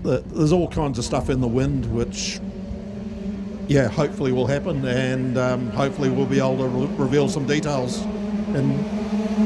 there's all kinds of stuff in the wind, which, yeah, hopefully will happen, and hopefully we'll be able to reveal some details in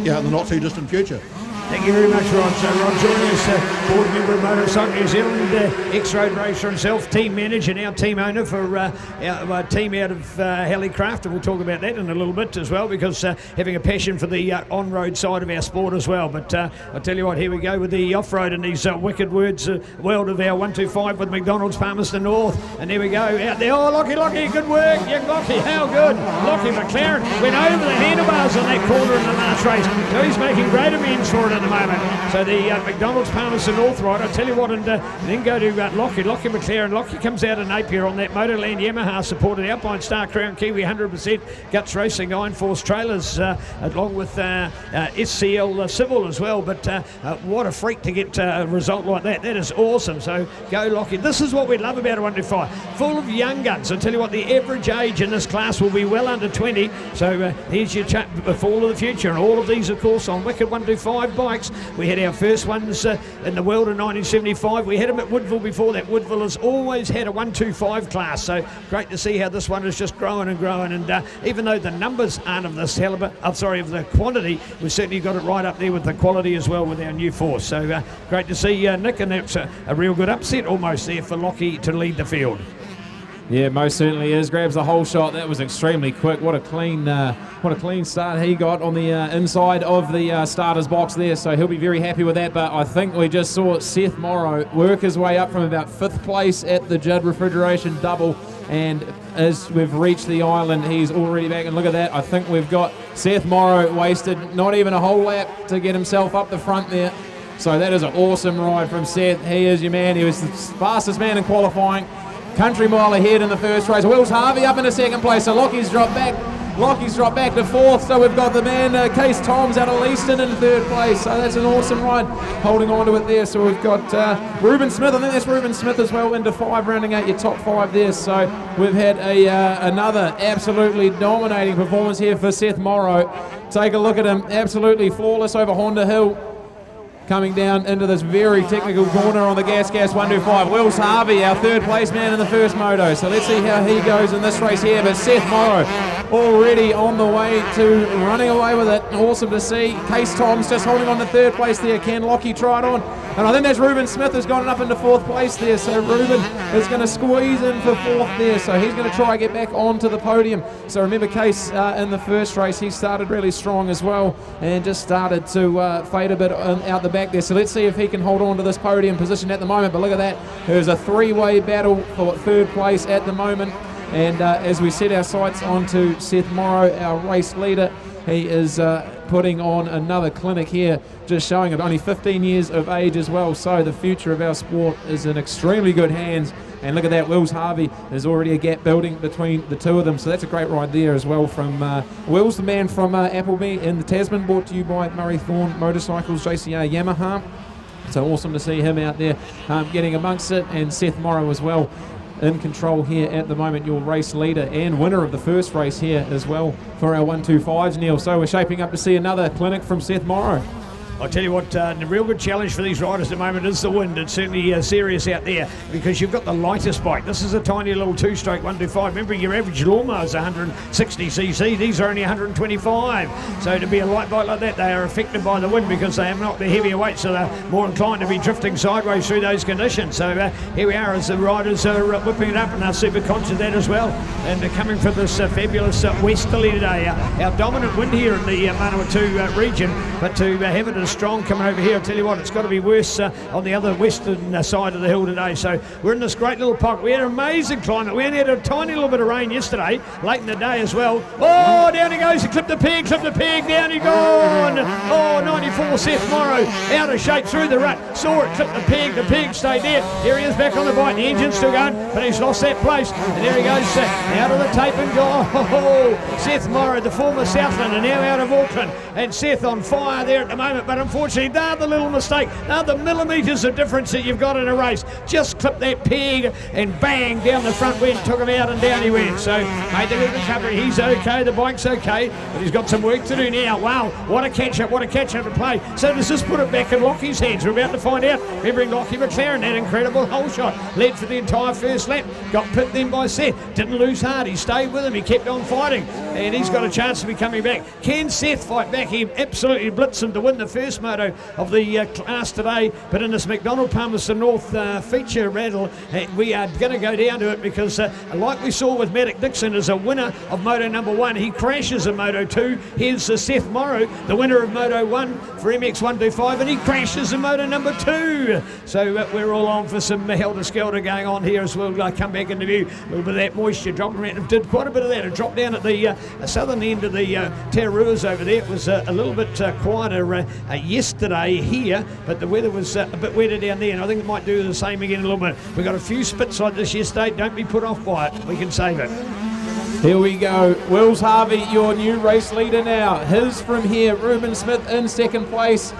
the not too distant future. Thank you very much, Rod. So Rod joining us, board member of Motorcycle New Zealand, ex-road racer himself, team manager, now team owner for our team out of Hallicraft, and we'll talk about that in a little bit as well, because having a passion for the on-road side of our sport as well. But I'll tell you what, here we go with the off-road in these wicked words, world of our 125 with McDonald's Palmerston North. And there we go, out there. Oh, Lockie, good work. Yeah, Lockie, how good. Lockie McLaren went over the handlebars on that corner in the last race. So he's making great amends for it at the moment. So the McDonald's Palmerston North ride, I tell you what, and then go to Lockie McLaren. Lockie comes out of Napier on that Motorland Yamaha, supported out by Star Crown Kiwi 100%, Guts Racing Iron Force trailers, along with SCL Civil as well. But what a freak to get a result like that. That is awesome. So go Lockie. This is what we love about a 125. Full of young guns. I tell you what, the average age in this class will be well under 20. So here's your fall of the future. And all of these, of course, on Wicked 125 bikes. We had our first ones in the world in 1975. We had them at Woodville before that. Woodville has always had a 125 class, so great to see how this one is just growing and growing. And even though the numbers aren't of this caliber, of the quantity, we've certainly got it right up there with the quality as well with our new force. So great to see Nick, and that's a real good upset almost there for Lockie to lead the field. Yeah, most certainly is. Grabs the whole shot. That was extremely quick. What a clean start he got on the inside of the starter's box there. So he'll be very happy with that. But I think we just saw Seth Morrow work his way up from about 5th place at the Judd Refrigeration Double. And as we've reached the island, he's already back. And look at that. I think we've got Seth Morrow wasted not even a whole lap to get himself up the front there. So that is an awesome ride from Seth. He is your man. He was the fastest man in qualifying. Country mile ahead in the first race. Wills Harvey up into 2nd place, so Lockie's dropped back to 4th, so we've got the man Case Toms out of Leaston in 3rd place, so that's an awesome ride, holding on to it there. So we've got Reuben Smith, I think that's Reuben Smith as well, into 5, rounding out your top 5 there. So we've had another absolutely dominating performance here for Seth Morrow. Take a look at him, absolutely flawless over Honda Hill, coming down into this very technical corner on the Gas 125. Wills Harvey, our 3rd place man in the first moto. So let's see how he goes in this race here. But Seth Morrow already on the way to running away with it. Awesome to see. Case Toms just holding on to 3rd place there. Can Lockie try it on? And I think that's Reuben Smith has gone up into 4th place there. So Reuben is going to squeeze in for 4th there. So he's going to try and get back onto the podium. So remember Case in the first race, he started really strong as well and just started to fade a bit out the back there. So let's see if he can hold on to this podium position at the moment. But look at that. There's a 3-way battle for 3rd place at the moment. And as we set our sights onto Seth Morrow, our race leader, he is putting on another clinic here, just showing him only 15 years of age as well. So the future of our sport is in extremely good hands. And look at that, Wills Harvey, there's already a gap building between the two of them. So that's a great ride there as well from Wills, the man from Appleby in the Tasman, brought to you by Murray Thorn Motorcycles, JCR Yamaha. So awesome to see him out there getting amongst it, and Seth Morrow as well in control here at the moment, your race leader and winner of the first race here as well for our 125s, Neil. So we're shaping up to see another clinic from Seth Morrow. I'll tell you what, the real good challenge for these riders at the moment is the wind. It's certainly serious out there because you've got the lightest bike. This is a tiny little 2-stroke 125. Remember, your average lawnmower is 160cc. These are only 125. So to be a light bike like that, they are affected by the wind because they have not the heavier weight, so they're more inclined to be drifting sideways through those conditions. So here we are as the riders are whipping it up, and they're super conscious of that as well. And they're coming from this fabulous westerly today. Our dominant wind here in the Manawatu region, but to have it as strong coming over here, I'll tell you what, it's got to be worse on the other western side of the hill today. So we're in this great little pocket. We had an amazing climate. We only had a tiny little bit of rain yesterday, late in the day as well. Oh, down he goes. He clipped the peg, down he gone. Oh, 94 Seth Morrow, out of shape through the rut. Saw it, clipped the peg stayed there. Here he is back on the bike. The engine's still going, but he's lost that place. And there he goes, out of the tape and go. Oh, Seth Morrow, the former Southland, and now out of Auckland. And Seth on fire there at the moment, but but unfortunately, they're the little mistake. They're the millimetres of difference that you've got in a race. Just clip that peg and bang, down the front went, took him out and down he went. So made the good recovery. He's okay, the bike's okay, but he's got some work to do now. Wow, what a catch-up to play. So does this put it back in Lockie's hands? We're about to find out. Remembering Lockie McLaren, that incredible hole shot, led for the entire first lap, got pipped then by Seth, didn't lose heart, he stayed with him, he kept on fighting, and he's got a chance to be coming back. Can Seth fight back? He absolutely blitzed him to win the first moto of the class today, but in this McDonald Palmerston North feature battle, we are going to go down to it because like we saw with Maddox Dixon as a winner of Moto number 1, he crashes in Moto 2. Here's Seth Morrow, the winner of Moto 1 for MX125, and he crashes in Moto number 2. So we're all on for some helter-skelter going on here as we'll come back into view. A little bit of that moisture dropping around. It did quite a bit of that. It dropped down at the southern end of the Tararua over there. It was a little bit quieter yesterday here, but the weather was a bit wetter down there, and I think it might do the same again a little bit. We got a few spits like this yesterday. Don't be put off by it. We can save it. Here we go. Wills Harvey, your new race leader now. His from here. Ruben Smith in second place.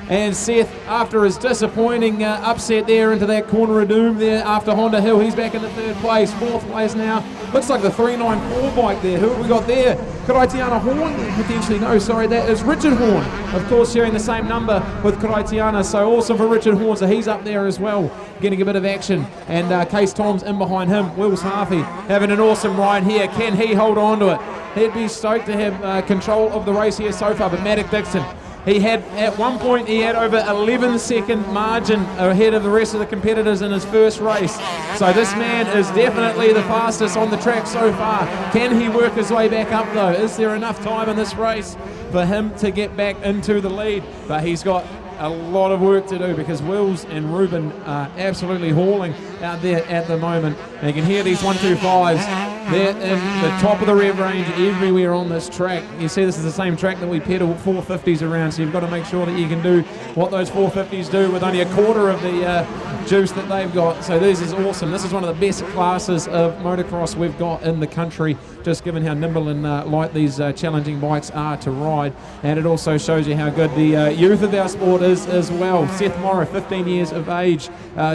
And Seth, after his disappointing upset there into that corner of doom there after Honda Hill, he's back in the third place. Fourth place now. Looks like the 394 bike there. Who have we got there? Karaitiana Horn? Potentially, no, sorry, that is Richard Horn. Of course, sharing the same number with Karaitiana, so awesome for Richard Horn. So he's up there as well, getting a bit of action. And Case Tom's in behind him. Wills Harvey having an awesome ride here. Can he hold on to it? He'd be stoked to have control of the race here so far, but Maddox Dixon, he had, at one point, he had over 11-second margin ahead of the rest of the competitors in his first race. So this man is definitely the fastest on the track so far. Can he work his way back up though? Is there enough time in this race for him to get back into the lead? But he's got a lot of work to do because Wills and Ruben are absolutely hauling out there at the moment. And you can hear these 125s. They're in the top of the rev range everywhere on this track. You see this is the same track that we pedal 450s around, so you've got to make sure that you can do what those 450s do with only a quarter of the juice that they've got. So this is awesome. This is one of the best classes of motocross we've got in the country, just given how nimble and light these challenging bikes are to ride. And it also shows you how good the youth of our sport is as well. Seth Morrow, 15 years of age,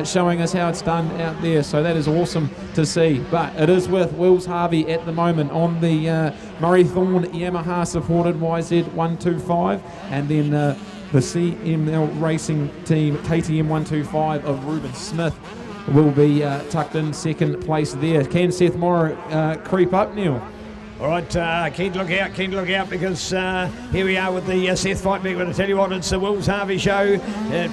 showing us how it's done out there. So that is awesome to see. But it is with Wills Harvey at the moment on the Murray Thorn Yamaha supported YZ125, and then the CML Racing Team KTM 125 of Ruben Smith will be tucked in second place there. Can Seth Morrow creep up, Neil? All right, keen to look out because here we are with the Seth fight back. But I tell you what, it's the Wills Harvey show,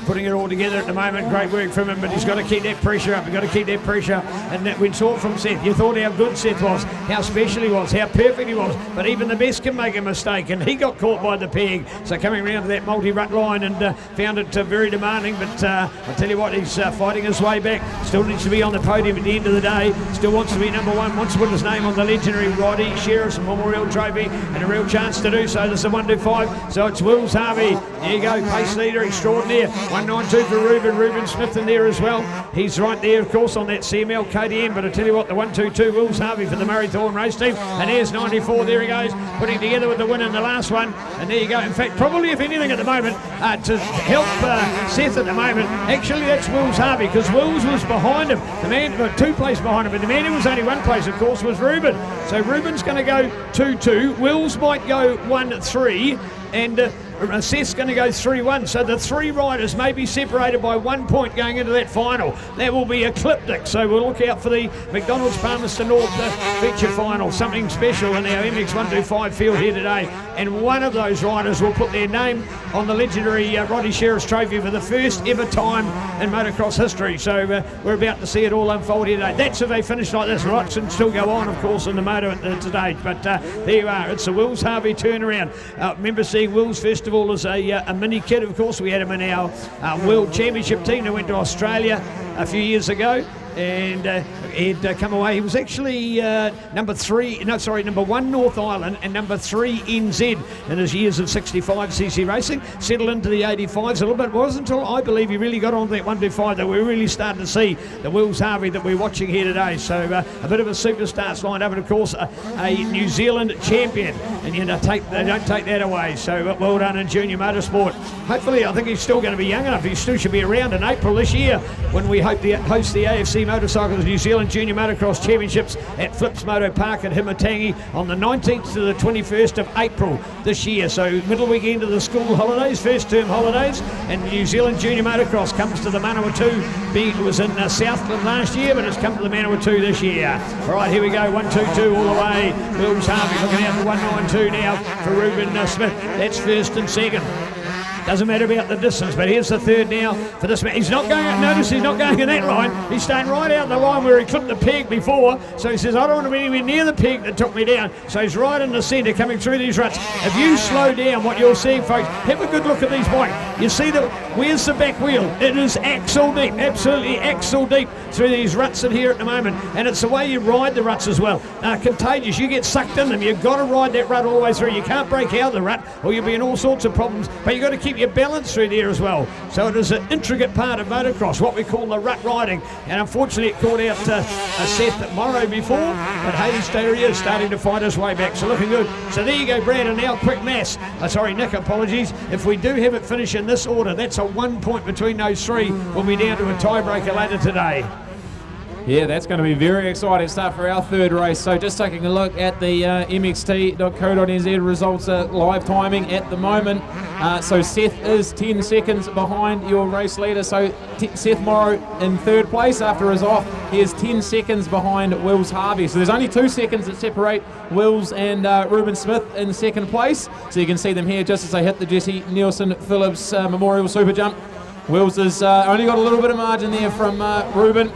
putting it all together at the moment. Great work from him, but he's got to keep that pressure up. He's got to keep that pressure up. And that we saw from Seth, you thought how good Seth was, how special he was, how perfect he was. But even the best can make a mistake, and he got caught by the peg. So coming around to that multi-rut line and found it very demanding. But I tell you what, he's fighting his way back. Still needs to be on the podium at the end of the day. Still wants to be number 1. Wants to put his name on the legendary Roddy Sheriff's Memorial Trophy, and a real chance to do so. This is a 125, so it's Wills Harvey. There you go, pace leader extraordinaire. 192 for Ruben Smith in there as well. He's right there, of course, on that CML KTM, but I tell you what, the 122 Wills Harvey for the Murray Thorn race team, and here's 94, there he goes, putting together with the win in the last one, and there you go. In fact, probably if anything at the moment, to help Seth at the moment, actually that's Wills Harvey, because Wills was behind him, the man, 2 places behind him, but the man who was only 1 place, of course, was Ruben. So Ruben's going to go 2-2, Wills might go 1-3, and Seth's going to go 3-1. So the 3 riders may be separated by 1 point going into that final. That will be ecliptic. So we'll look out for the McDonald's Palmerston North feature final. Something special in our MX125 field here today. And one of those riders will put their name on the legendary Roddy Sheriff's Trophy for the first ever time in motocross history. So we're about to see it all unfold here today. That's if they finish like this. Lots can still go on, of course, in the moto at today. But there you are. It's the Wills Harvey turnaround. Remember seeing Wills first of all as a mini kid. Of course, we had him in our World Championship team that went to Australia. a few years ago. And he'd come away. He was actually number 1 North Island and number 3 NZ in his years of 65cc racing. Settled into the 85s a little bit. It wasn't until I believe he really got onto that 125 that we really started to see the Wills Harvey that we're watching here today. So a bit of a superstar's lined up, and of course a New Zealand champion. And they don't take that away. So well done in junior motorsport. Hopefully, I think he's still going to be young enough. He still should be around in April this year when we hope to host the AFC Motorcycles New Zealand Junior Motocross Championships at Flips Moto Park at Himatangi on the 19th to the 21st of April this year. So middle weekend of the school holidays, first term holidays, and New Zealand Junior Motocross comes to the Manawatu. It was in Southland last year, but it's come to the Manawatu this year. All right, here we go, 122 all the way. Wills Harvey looking out for 192 now for Ruben Smith. That's first and second. Doesn't matter about the distance, but here's the third now for this man. He's not going, notice he's not going in that line. He's staying right out the line where he clipped the peg before. So he says, I don't want to be anywhere near the peg that took me down. So he's right in the centre coming through these ruts. If you slow down, what you're seeing, folks, have a good look at these bikes. You see where's the back wheel? It is axle deep, absolutely axle deep through these ruts in here at the moment. And it's the way you ride the ruts as well. Contagious, you get sucked in them. You've got to ride that rut all the way through. You can't break out of the rut or you'll be in all sorts of problems. But you've got to keep your balance through there as well. So it is an intricate part of motocross, what we call the rut riding. And unfortunately it caught out Seth Morrow before, but hey, he is starting to fight his way back, so looking good. So there you go, Brad, and now quick mass. Nick, apologies. If we do have it finish in this order, that's a 1 point between those three. We'll be down to a tiebreaker later today. Yeah, that's going to be very exciting stuff for our third race. So just taking a look at the mxt.co.nz results, live timing at the moment. So Seth is 10 seconds behind your race leader. So Seth Morrow in third place after his off. He is 10 seconds behind Wills Harvey. So there's only 2 seconds that separate Wills and Ruben Smith in second place. So you can see them here just as they hit the Jesse Nielsen Phillips Memorial Super Jump. Wills has only got a little bit of margin there from Ruben.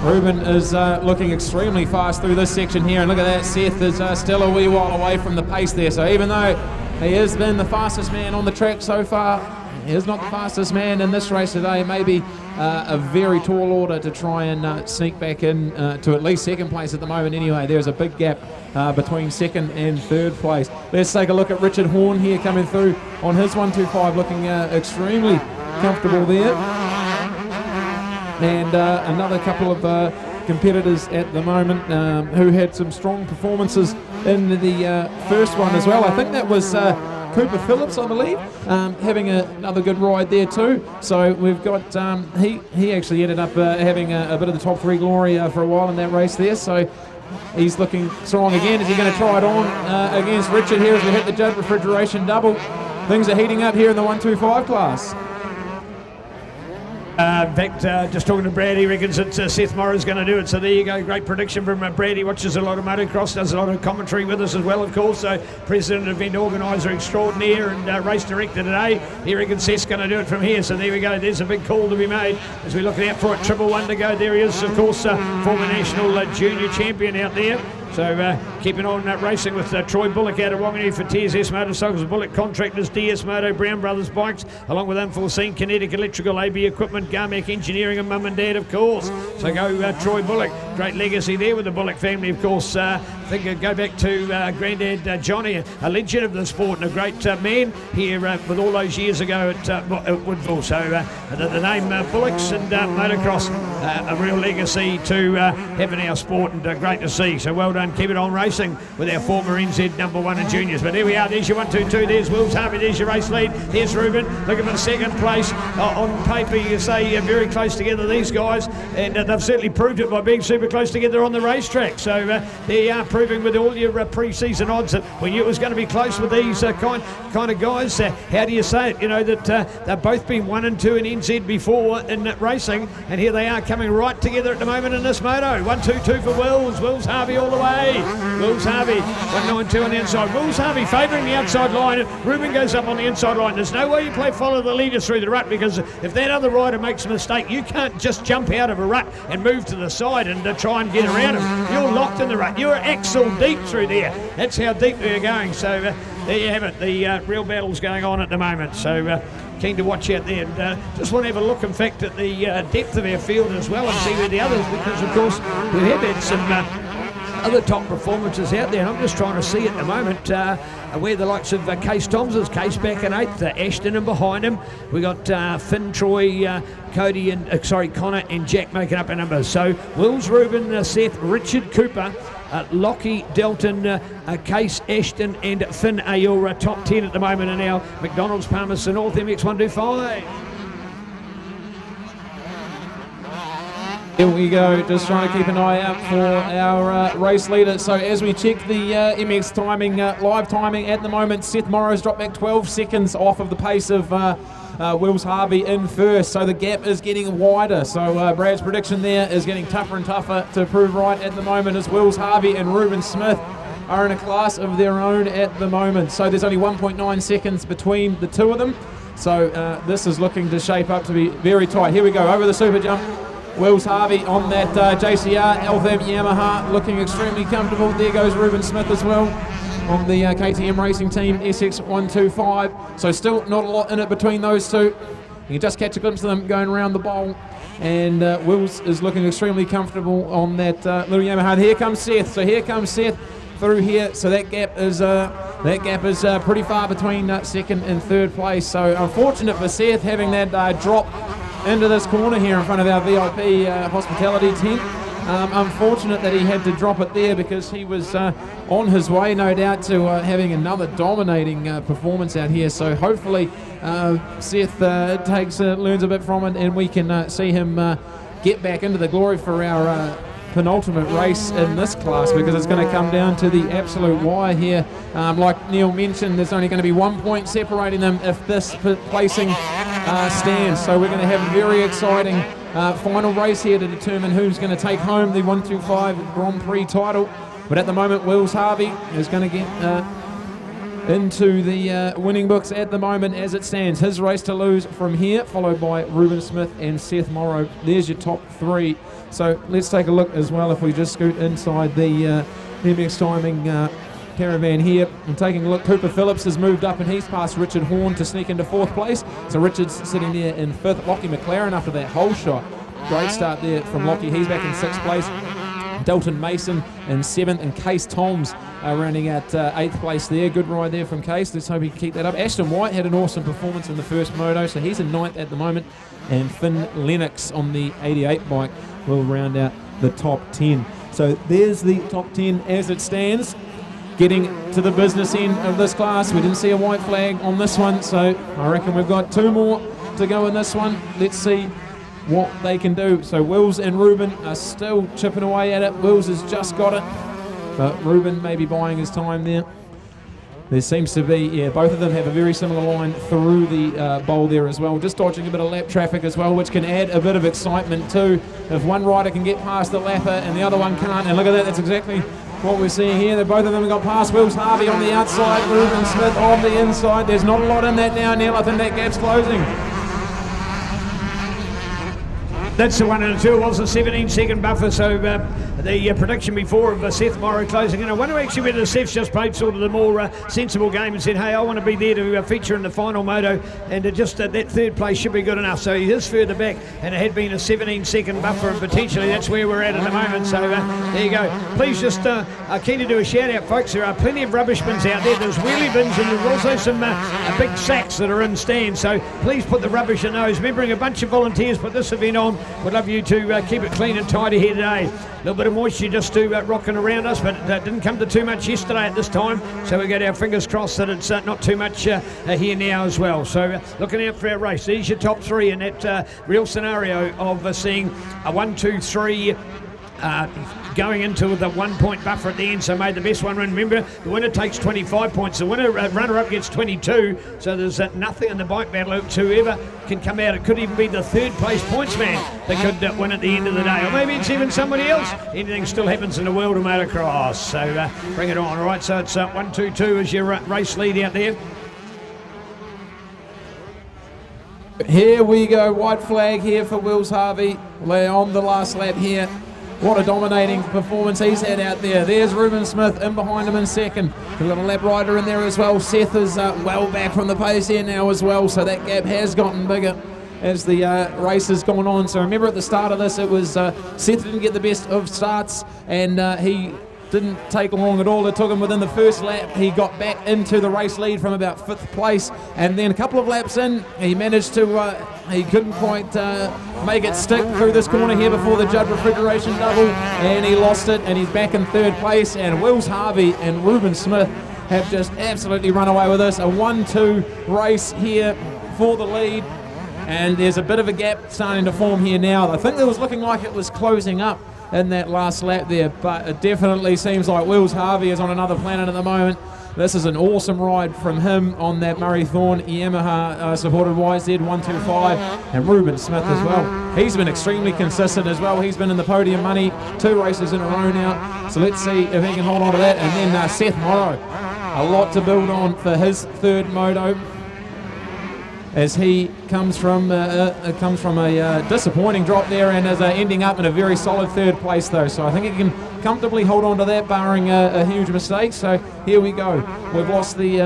Ruben is looking extremely fast through this section here, and look at that, Seth is still a wee while away from the pace there. So even though he has been the fastest man on the track so far, he is not the fastest man in this race today. Maybe a very tall order to try and sneak back in to at least second place at the moment anyway. There's a big gap between second and third place. Let's take a look at Richard Horn here coming through on his 125, looking extremely comfortable there. And another couple of competitors at the moment who had some strong performances in the first one as well. I think that was Cooper Phillips, I believe, having another good ride there too. So we've got, he actually ended up having a bit of the top 3 glory for a while in that race there. So he's looking strong again. Is he going to try it on against Richard here as we hit the Judd refrigeration double? Things are heating up here in the 125 class. In fact, just talking to Brad, he reckons that Seth Morrow's going to do it. So there you go, great prediction from Brad. He watches a lot of motocross, does a lot of commentary with us as well, of course. So president, event organiser extraordinaire and race director today. He reckons Seth's going to do it from here. So there we go, there's a big call to be made as we look out for it. 111 to go. There he is, of course, former national junior champion out there. So keeping on racing with Troy Bullock out of Whanganui for TSS Motorcycles, Bullock Contractors, DS Moto, Brown Brothers Bikes, along with Unforeseen, Kinetic Electrical, AB Equipment, Garmac Engineering, and Mum and Dad, of course. So go Troy Bullock, great legacy there with the Bullock family, of course. I think go back to Granddad Johnny, a legend of the sport and a great man here with all those years ago at Woodville. So the name Bullocks and motocross, a real legacy to have in our sport, and great to see. So well done. Keep it on racing with our former NZ number 1 in juniors. But here we are, there's your 122, there's Wills Harvey, there's your race lead, there's Ruben looking for second place. On paper you can say very close together, these guys, and they've certainly proved it by being super close together on the racetrack. So they are proving with all your pre-season odds that we knew it was going to be close with these kind of guys. How do you say it? You know that they've both been 1 and 2 in NZ before in racing, and here they are coming right together at the moment in this moto. 1-2-2 for Wills Harvey all the way. Wills Harvey 192 on the inside. Wills Harvey favouring the outside line. Ruben goes up on the inside line. There's no way you follow the leader through the rut, because if that other rider makes a mistake, you can't just jump out of a rut and move to the side and try and get around him. You're locked in the rut. You're axle deep through there. That's how deep they're going. So there you have it. The real battle's going on at the moment. So keen to watch out there. And just want to have a look, in fact, at the depth of our field as well and see where the others, because of course we have had some other top performances out there, and I'm just trying to see at the moment where the likes of Case Toms is. Case back in 8th, Ashton and behind him. We got Finn, Troy, Cody and Connor and Jack making up our numbers. So Wills, Ruben, Seth, Richard, Cooper, Lockie, Delton, Case, Ashton and Finn are your top 10 at the moment in our McDonald's Palmerston North MX125. Here we go, just trying to keep an eye out for our race leader. So as we check the MX timing, live timing at the moment, Seth Morrow's dropped back 12 seconds off of the pace of Wills Harvey in first. So the gap is getting wider. So Brad's prediction there is getting tougher and tougher to prove right at the moment, as Wills Harvey and Ruben Smith are in a class of their own at the moment. So there's only 1.9 seconds between the two of them. So this is looking to shape up to be very tight. Here we go, over the super jump. Wills Harvey on that JCR Eltham Yamaha, looking extremely comfortable. There goes Ruben Smith as well on the KTM Racing Team SX125. So still not a lot in it between those two. You can just catch a glimpse of them going around the bowl. And Wills is looking extremely comfortable on that little Yamaha. Here comes Seth. So here comes Seth through here. So that gap is pretty far between second and third place. So unfortunate for Seth having that drop into this corner here in front of our VIP hospitality tent. Unfortunate that he had to drop it there, because he was on his way, no doubt, to having another dominating performance out here. So hopefully Seth learns a bit from it, and we can see him get back into the glory for our penultimate race in this class, because it's going to come down to the absolute wire here. Like Neil mentioned, there's only going to be 1 point separating them if this placing stands. So we're going to have a very exciting final race here to determine who's going to take home the 125 Grand Prix title. But at the moment, Wills Harvey is going to get into the winning books at the moment as it stands. His race to lose from here, followed by Ruben Smith and Seth Morrow. There's your top three. So let's take a look as well, if we just scoot inside the MX timing caravan here. And taking a look, Cooper Phillips has moved up and he's passed Richard Horn to sneak into 4th place. So Richard's sitting there in 5th. Lockie McLaren after that whole shot. Great start there from Lockie. He's back in 6th place. Delton Mason in 7th, and Case Toms rounding out 8th place there. Good ride there from Case. Let's hope he can keep that up. Ashton White had an awesome performance in the first moto, so he's in 9th at the moment. And Finn Lennox on the 88 bike will round out the top 10. So there's the top 10 as it stands. Getting to the business end of this class, we didn't see a white flag on this one, so I reckon we've got 2 more to go in this one. Let's see what they can do. So Wills and Ruben are still chipping away at it. Wills has just got it, but Ruben may be buying his time there. There seems to be, yeah, both of them have a very similar line through the bowl there as well. Just dodging a bit of lap traffic as well, which can add a bit of excitement too. If one rider can get past the lapper and the other one can't, and look at that, that's exactly what we're seeing here. Both of them have got past. Wills Harvey on the outside, Ruben Smith on the inside. There's not a lot in that now, Neil. I think that gap's closing. That's the 1 and 2. It was a 17-second buffer, so the prediction before of Seth Morrow closing in. I wonder actually whether Seth's just played sort of the more sensible game and said, hey, I want to be there to feature in the final moto, and just that 3rd place should be good enough. So he is further back, and it had been a 17-second buffer, and potentially that's where we're at the moment. So there you go. Please just keen to do a shout out, folks. There are plenty of rubbish bins out there. There's wheelie bins, and there's also some big sacks that are in stands. So please put the rubbish in those. Remembering a bunch of volunteers put this event on. Would love you to keep it clean and tidy here today. A little bit of moisture just to rocking around us, but it didn't come to too much yesterday at this time, so we got our fingers crossed that it's not too much here now as well. So looking out for our race. These are your top 3 in that real scenario of seeing a 1, 2, 3 going into the 1 point buffer at the end, so made the best one win. Remember, the winner takes 25 points. The winner runner-up gets 22, so there's nothing in the bike battle. Whoever can come out, it could even be the 3rd place points man that could win at the end of the day, or maybe it's even somebody else. Anything still happens in the world of motocross, so bring it on. All right, so it's 1, 2, 2 as your race lead out there. Here we go, white flag here for Wills Harvey. We're on the last lap here. What a dominating performance he's had out there. There's Ruben Smith in behind him in second. We've got a lap rider in there as well. Seth is well back from the pace here now as well, so that gap has gotten bigger as the race has gone on. So remember at the start of this, it was Seth didn't get the best of starts, and he didn't take long at all. It took him within the first lap. He got back into the race lead from about 5th place, and then a couple of laps in, he managed to, he couldn't quite make it stick through this corner here before the Judd refrigeration double, and he lost it, and he's back in 3rd place. And Wills Harvey and Ruben Smith have just absolutely run away with this. A 1-2 race here for the lead, and there's a bit of a gap starting to form here now. I think it was looking like it was closing up in that last lap there, but it definitely seems like Wills Harvey is on another planet at the moment. This is an awesome ride from him on that Murray Thorn Yamaha supported YZ125, and Ruben Smith as well. He's been extremely consistent as well. He's been in the podium money 2 races in a row now, so let's see if he can hold on to that. And then Seth Morrow, a lot to build on for his 3rd moto, as he comes from a disappointing drop there, and is ending up in a very solid 3rd place though. So I think he can comfortably hold on to that, barring a huge mistake. So here we go. We've lost the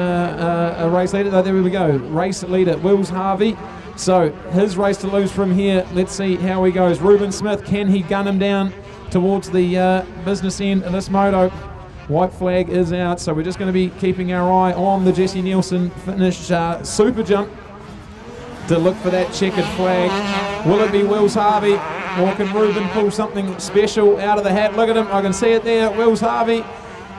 race leader. Oh, there we go. Race leader Wills Harvey. So his race to lose from here. Let's see how he goes. Ruben Smith, can he gun him down towards the business end of this moto? White flag is out, so we're just going to be keeping our eye on the Jesse Nielsen finish super jump to look for that checkered flag. Will it be Wills Harvey, or can Ruben pull something special out of the hat? Look at him, I can see it there. Wills Harvey,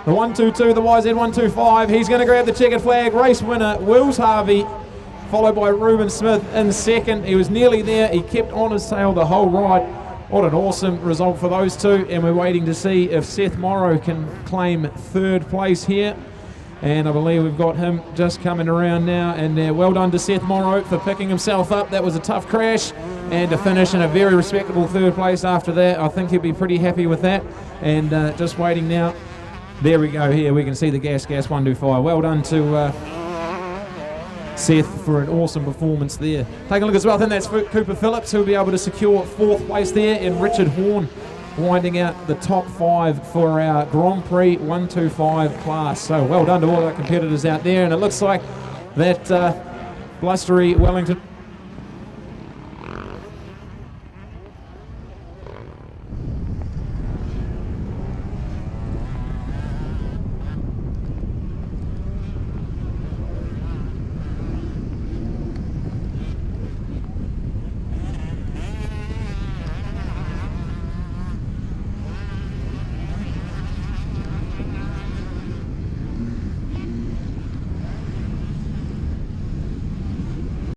the 122, the YZ125. He's going to grab the checkered flag. Race winner, Wills Harvey, followed by Ruben Smith in 2nd. He was nearly there. He kept on his tail the whole ride. What an awesome result for those two. And we're waiting to see if Seth Morrow can claim 3rd place here. And I believe we've got him just coming around now. And well done to Seth Morrow for picking himself up. That was a tough crash. And to finish in a very respectable 3rd place after that, I think he'll be pretty happy with that. And just waiting now. There we go. Here we can see the Gas 125. Well done to Seth for an awesome performance there. Take a look as well. I think that's Cooper Phillips, who'll be able to secure 4th place there. And Richard Horn winding out the top 5 for our Grand Prix 125 class. So well done to all our competitors out there, and it looks like that blustery Wellington